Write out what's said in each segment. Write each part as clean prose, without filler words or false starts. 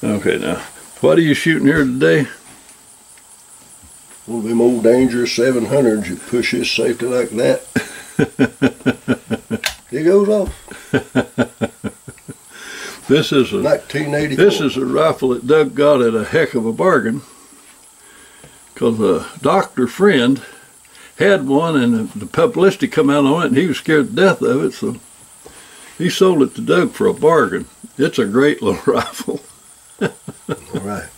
Okay, now, what are you shooting here today? One of them old dangerous 700s, you push his safety like that. It goes off. This is a 1984. This is a rifle that Doug got at a heck of a bargain, because a doctor friend had one and the publicity come out on it and he was scared to death of it, so he sold it to Doug for a bargain. It's a great little rifle. All right.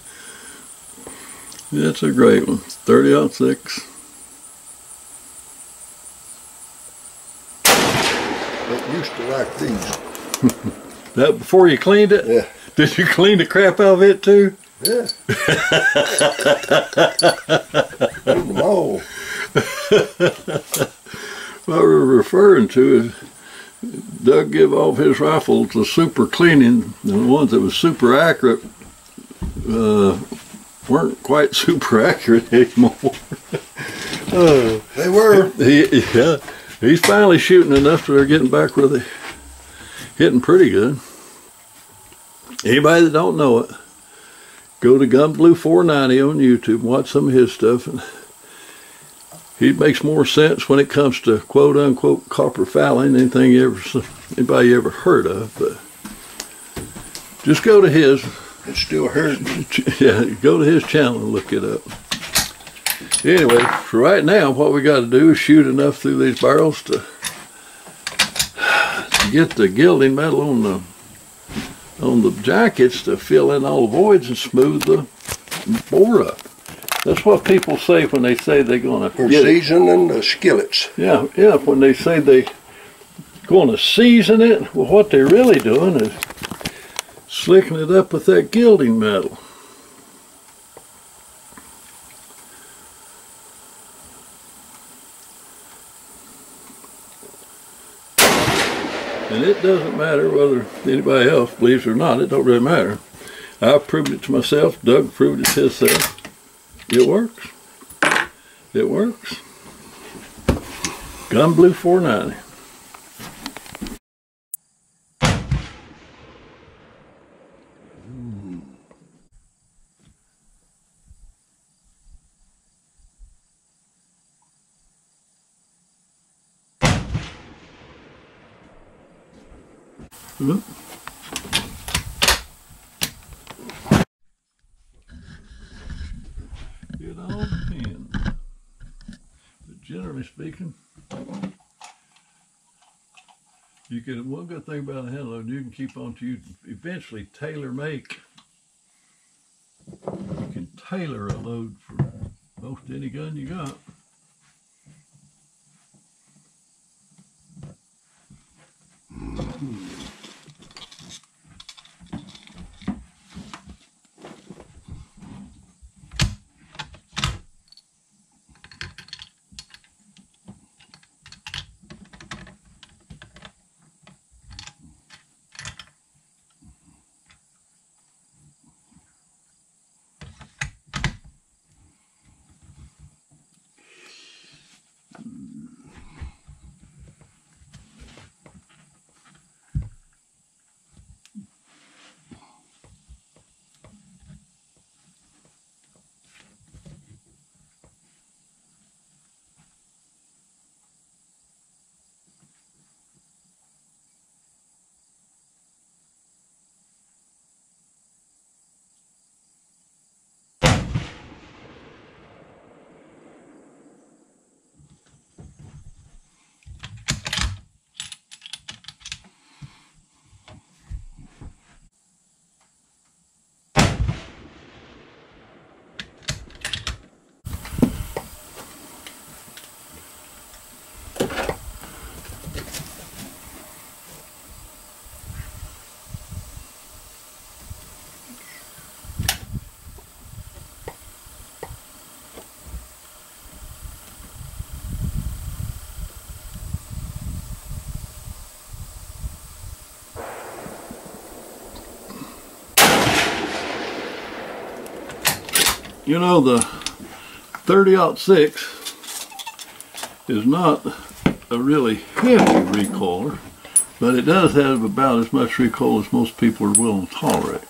It's a great one. 30-06. Don't used to like these. That before you cleaned it? Yeah. Did you clean the crap out of it too? Yeah. Cleaned them all. What we're referring to is Doug give off his rifle to super cleaning, and the ones that was super accurate weren't quite super accurate anymore. They were. He's finally shooting enough that they're getting back where they're hitting pretty good. Anybody that don't know it, go to Gun Blue 490 on YouTube and watch some of his stuff. And he makes more sense when it comes to quote unquote copper fouling than anything anybody ever heard of. But just go to his. It still hurts. Yeah, go to his channel and look it up. Anyway, for right now, what we got to do is shoot enough through these barrels to get the gilding metal on the jackets to fill in all the voids and smooth the bore up. That's what people say when they say they're going to seasoning the skillets. Yeah, when they say they're going to season it, well, what they're really doing is slicking it up with that gilding metal. And it doesn't matter whether anybody else believes it or not. It don't really matter. I've proved it to myself. Doug proved it to himself. It works. It works. Gun Blue 490. It all depends. But generally speaking, you can. One good thing about a hand load, you can keep on to you eventually tailor make. You can tailor a load for most any gun you got. You know, the 30-06 is not a really heavy recoiler, but it does have about as much recoil as most people are willing to tolerate.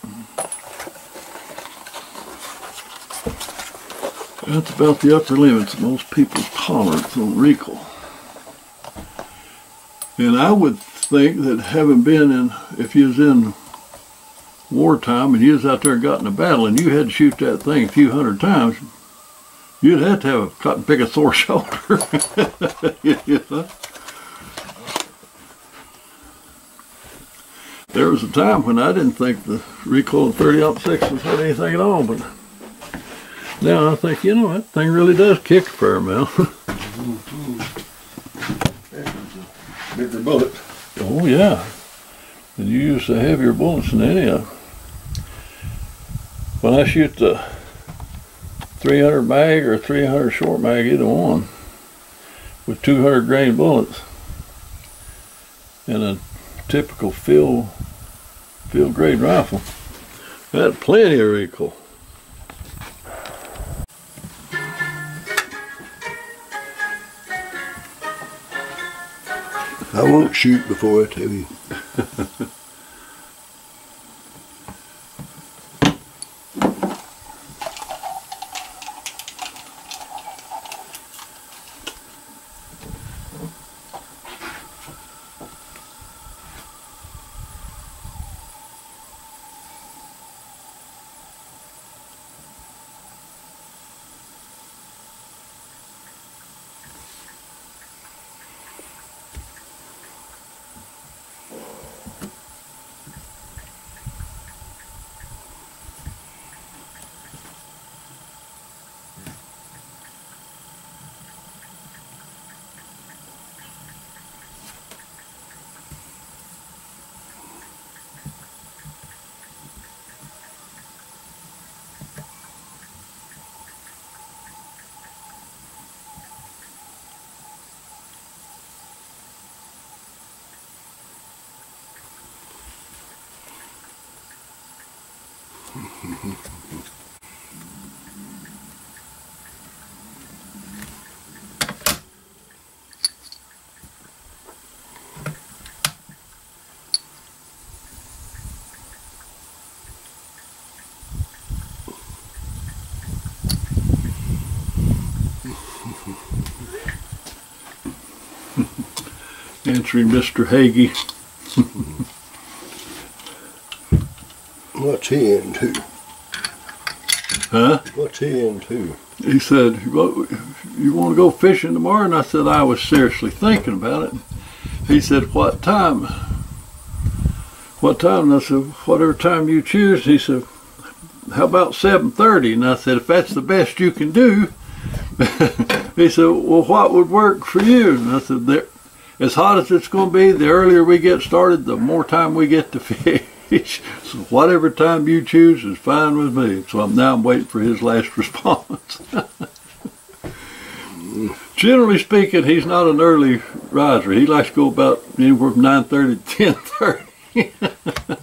That's about the upper limits of most people's tolerance on recoil. And I would think that having been in, if you was in wartime and you was out there and got in a battle and you had to shoot that thing a few hundred times, you'd have to have a cotton pick a sore shoulder. You know? There was a time when I didn't think the recoil of 30-06 had anything at all, but now I think, you know, that thing really does kick a fair amount. Bigger bullet. Oh yeah, and you use the heavier bullets than any of them. When I shoot the 300 mag or 300 short mag, either one, with 200 grain bullets and a typical field grade rifle, I had plenty of recoil. I won't shoot before I tell you. Answering Mr. Hagee. What's he into? Huh? What's he into? He said, well, you want to go fishing tomorrow? And I said, I was seriously thinking about it. He said, what time? What time? And I said, whatever time you choose. He said, how about 7:30? And I said, if that's the best you can do. He said, well, what would work for you? And I said, as hot as it's going to be, the earlier we get started, the more time we get to fish. So whatever time you choose is fine with me. So I'm waiting for his last response. Generally speaking, he's not an early riser. He likes to go about anywhere from 9:30 to 10:30.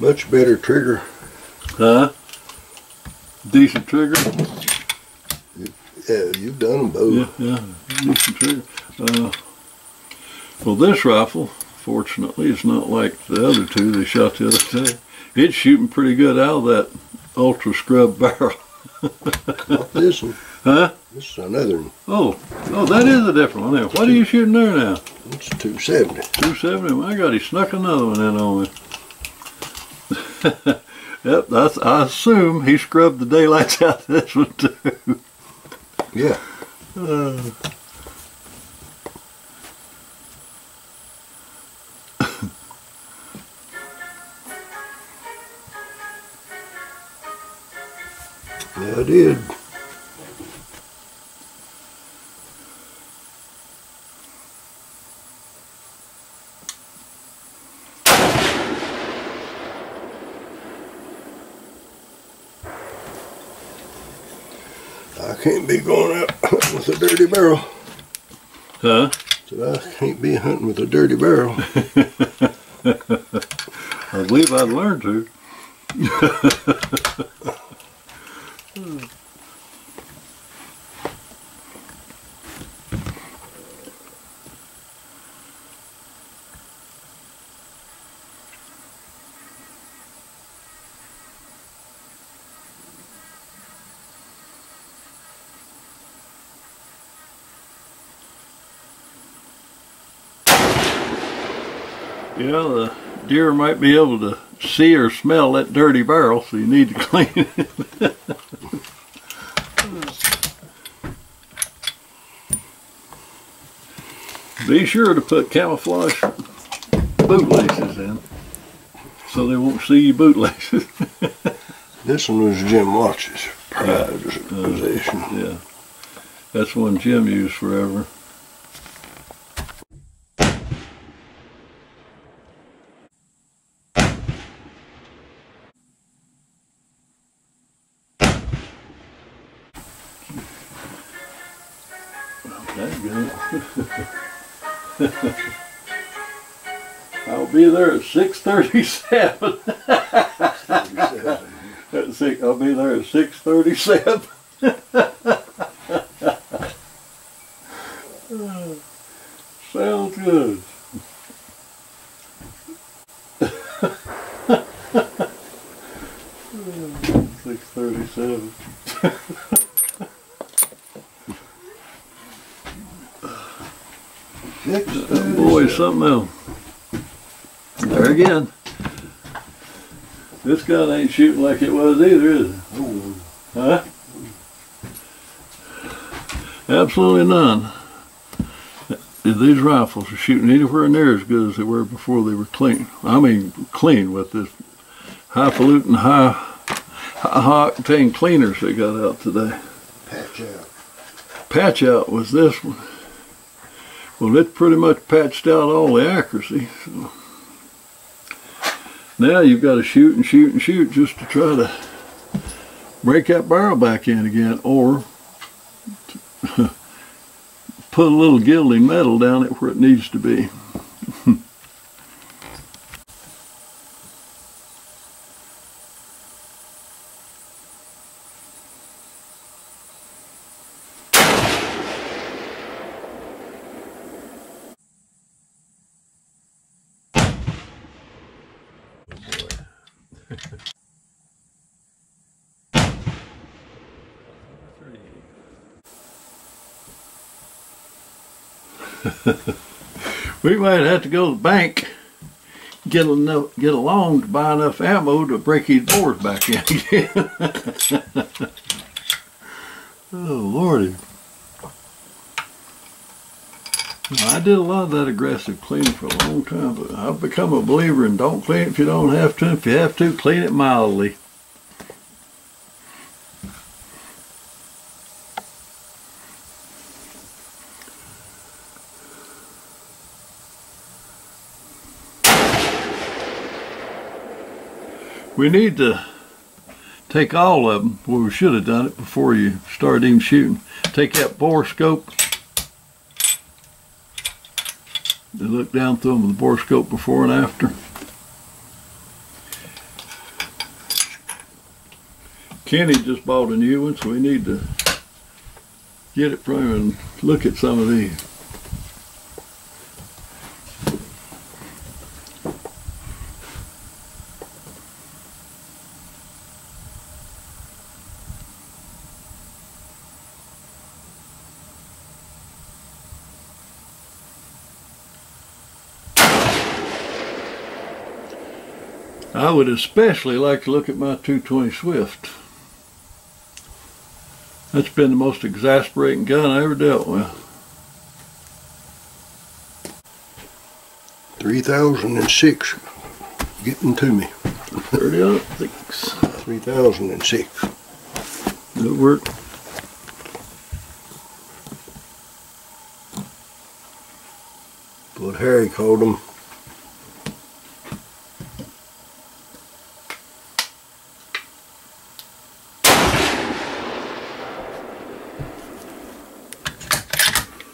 Much better trigger. Huh? Decent trigger? Yeah, you've done them both. Yeah, decent trigger. Well, this rifle, fortunately, is not like the other two they shot the other day. It's shooting pretty good out of that ultra scrub barrel. Not this one. Huh? This is another one. Oh, that is a different one. Now, what are you shooting there now? It's 270. 270. My God, he snuck another one in on me. Yep, I assume he scrubbed the daylights out of this one too. Yeah. Yeah, I did. I can't be going out hunting with a dirty barrel. Huh? So I can't be hunting with a dirty barrel. I believe I'd learn to. Yeah, the deer might be able to see or smell that dirty barrel, so you need to clean it. Be sure to put camouflage bootlaces in, so they won't see your bootlaces. This one was Jim Watts's prized possession. Yeah, that's one Jim used forever. I'll be there at 6:37. I'll be there at 6:37. Sounds good. $6:37. Boy, something else. There again. This gun ain't shooting like it was either, is it? Huh? Absolutely none. These rifles are shooting anywhere near as good as they were before they were clean. I mean, clean with this highfalutin, high octane cleaners they got out today. Patch out. Patch out was this one. Well, it pretty much patched out all the accuracy. So now you've got to shoot and shoot and shoot just to try to break that barrel back in again, or put a little gilding metal down it where it needs to be. We might have to go to the bank, get along to buy enough ammo to break these boards back in again. Oh, Lordy. I did a lot of that aggressive cleaning for a long time, but I've become a believer in don't clean it if you don't have to. If you have to, clean it mildly. We need to take all of them. Well, we should have done it before you started even shooting. Take that bore scope and look down through them with the bore scope before and after. Kenny just bought a new one, so we need to get it from him and look at some of these. I would especially like to look at my 220 Swift. That's been the most exasperating gun I ever dealt with. 3006, getting to me. 3006. 3006. Good work. What Harry called them.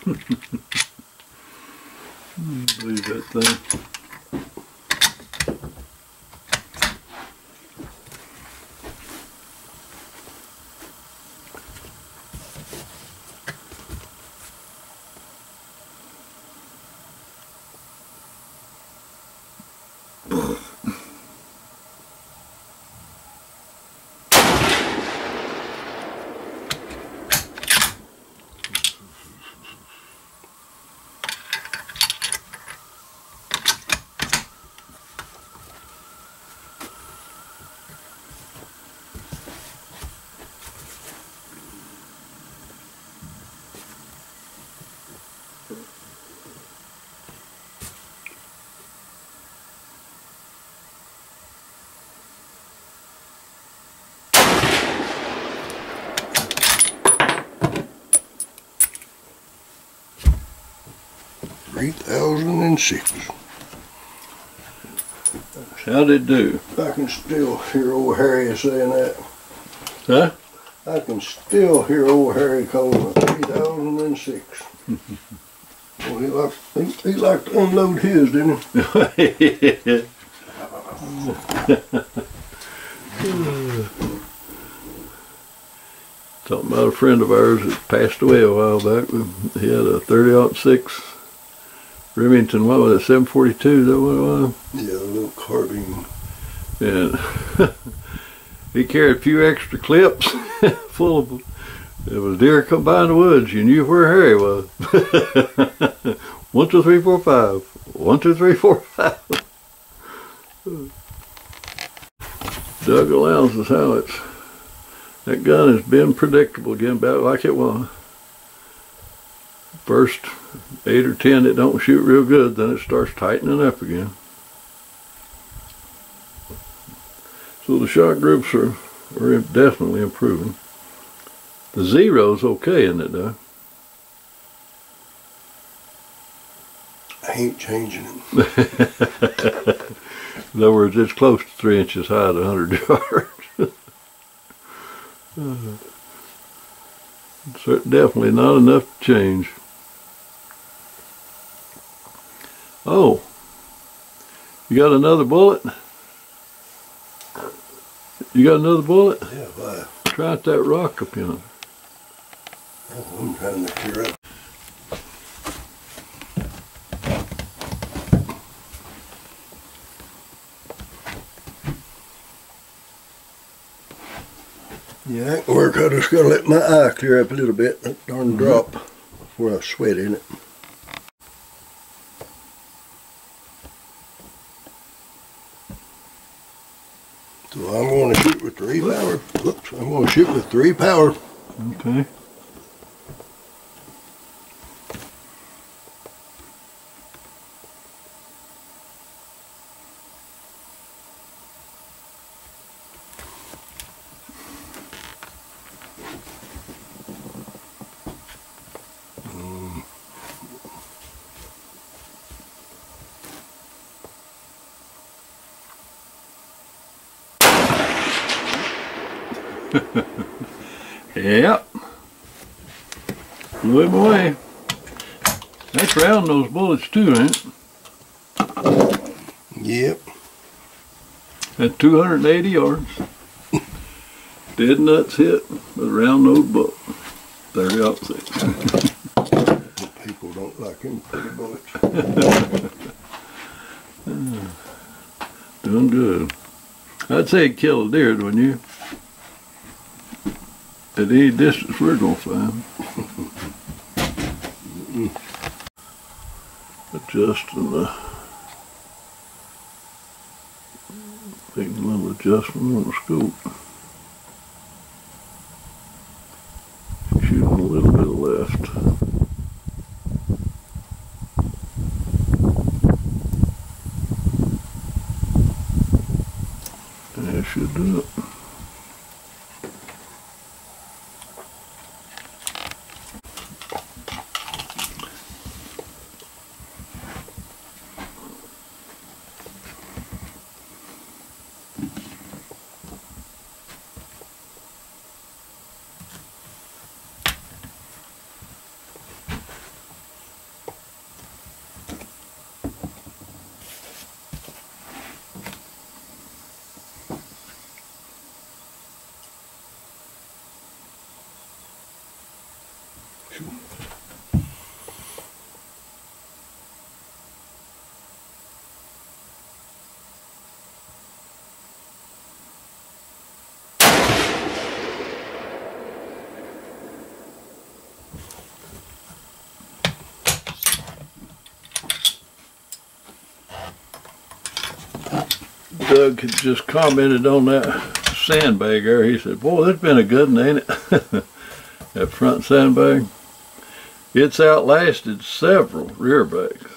Leave that thing. $3,006. How'd it do? I can still hear old Harry saying that. Huh? I can still hear old Harry calling it 3006. Well, he liked to unload his, didn't he? Talking about a friend of ours that passed away a while back. He had a 30-06 Remington, what was it, 742, is that what it was? Yeah, a little carbine. And he carried a few extra clips full of them. It was deer come by in the woods. You knew where Harry was. 1, 2, 3, 4, 5. 1, 2, 3, 4, 5. Doug allows how it's. That gun has been predictable again, about like it was. First 8 or 10 that don't shoot real good, then it starts tightening up again. So the shot groups are definitely improving. The zero's okay, isn't it, though? I ain't changing it. In other words, it's close to 3 inches high at 100 yards. It's definitely not enough to change. Oh, you got another bullet? You got another bullet? Yeah, why? Try out that rock up yonder. I'm trying to clear up. Yeah, I can work. I just gotta let my eye clear up a little bit. That darn drop before I sweat in it. So I'm going to shoot with 3 power. Oops, I'm going to shoot with 3 power. Okay. Yep. Blew him away. That's round those bullets too, ain't it? Yep. At 280 yards. Dead nuts hit with a round nose bullet. 30-06. People don't like him pretty bullets. Doing good. I'd say he'd kill a deer, wouldn't you? At any distance we're going to find. Adjusting the, making a little adjustment on the scope. Shooting a little bit left. That should do it. Doug had just commented on that sandbag there. He said, boy, that's been a good one, ain't it? That front sandbag. It's outlasted several rear bags.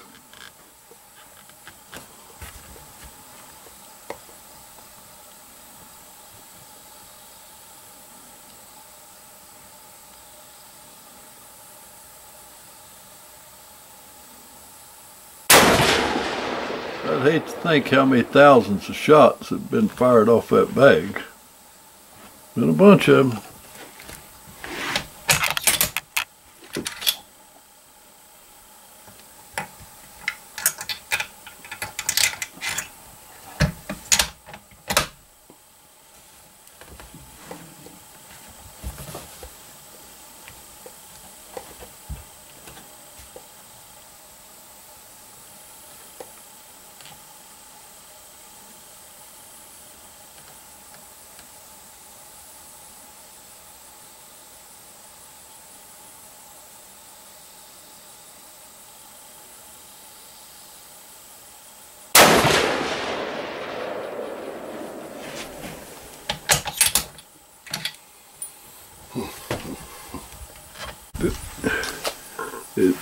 I'd hate to think how many thousands of shots have been fired off that bag. Been a bunch of them.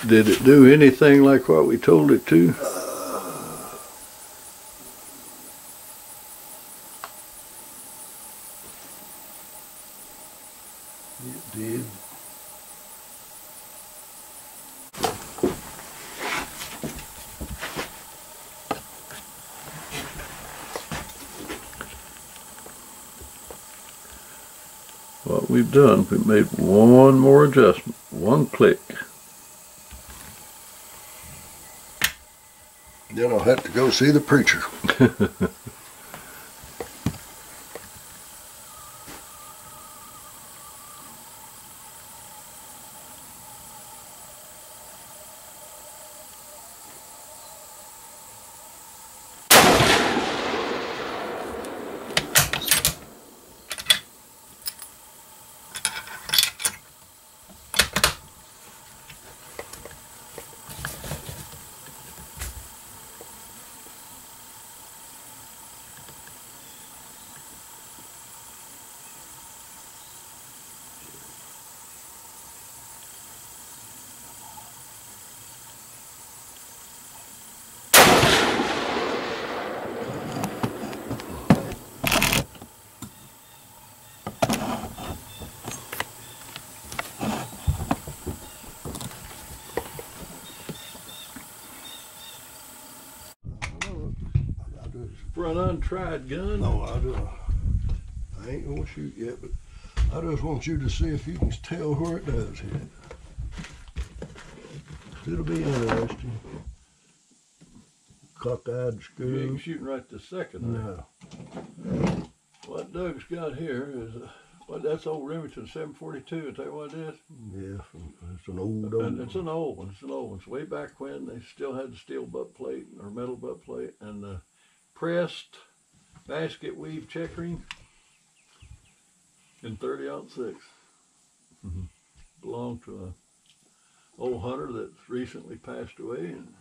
Did it do anything like what we told it to? It did. What we've done, we made one more adjustment, one click. Then I'll have to go see the preacher. For an untried gun? No, I ain't gonna shoot yet, but I just want you to see if you can tell where it does hit. It'll be interesting. Cockeyed screw. You ain't shooting right this second. No. What Doug's got here is, that's old Remington 742, I'll tell you what it is. Yeah, it's an old And it's an old one, it's an old one. It's way back when they still had the steel butt plate or metal butt plate and the pressed basket weave checkering in 30-06. Belonged to a old hunter that's recently passed away and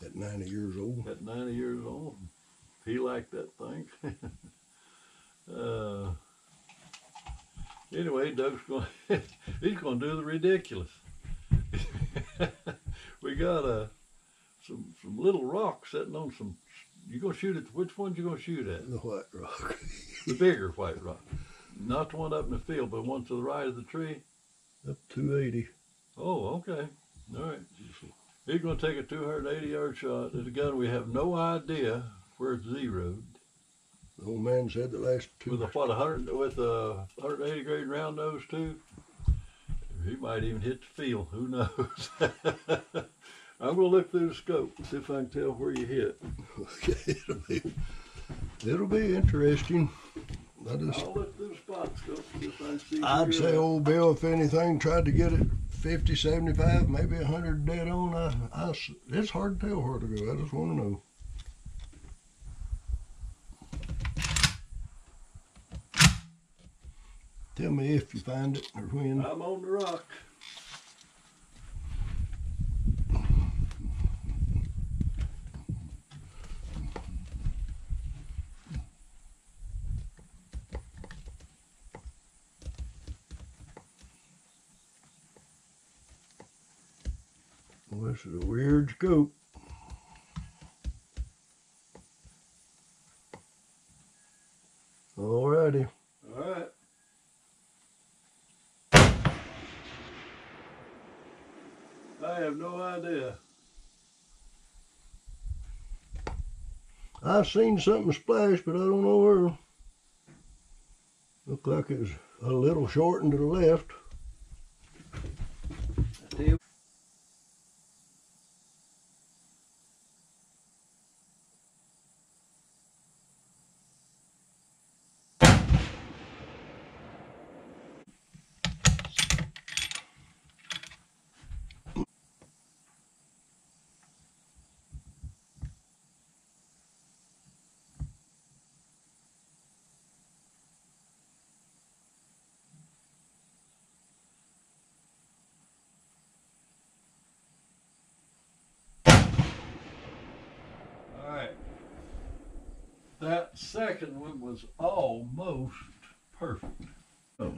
at 90 years old. at 90 years old. He liked that thing. Anyway, Doug's going he's going to do the ridiculous. We got some little rocks sitting on some. You gonna shoot at which ones you gonna shoot at? The white rock. The bigger white rock, not the one up in the field, but one to the right of the tree. Up 280. Oh, okay, all right. He's gonna take a 280-yard shot at a gun we have no idea where it's zeroed. The old man said the last two. With a what, 180 grade round nose too. He might even hit the field. Who knows? I'm gonna look through the scope and see if I can tell where you hit. Okay, it'll be interesting. I'll look through the spot scope and see if I can see. I'd say old Bill, if anything, tried to get it 50, 75, maybe 100 dead on. It's hard to tell where to go. I just want to know. Tell me if you find it or when. I'm on the rock. Well, this is a weird scope. Alrighty. All right. I have no idea. I've seen something splash, but I don't know where. Looked like it was a little short and to the left. All right. That second one was almost perfect. Oh.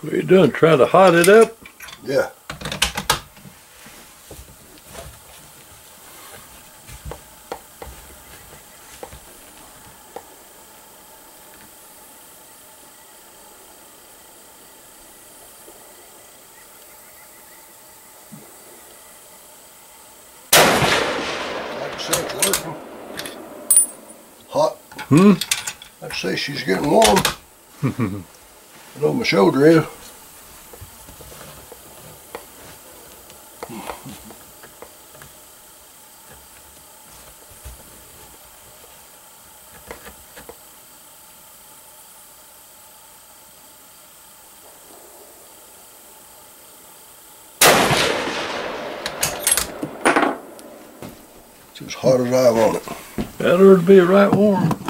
What are you doing? Trying to hot it up? Yeah. Like I say, it's working. Hot. I'd say she's getting warm. I know my shoulder is. It's as hot as I want it. That ought to be right warm.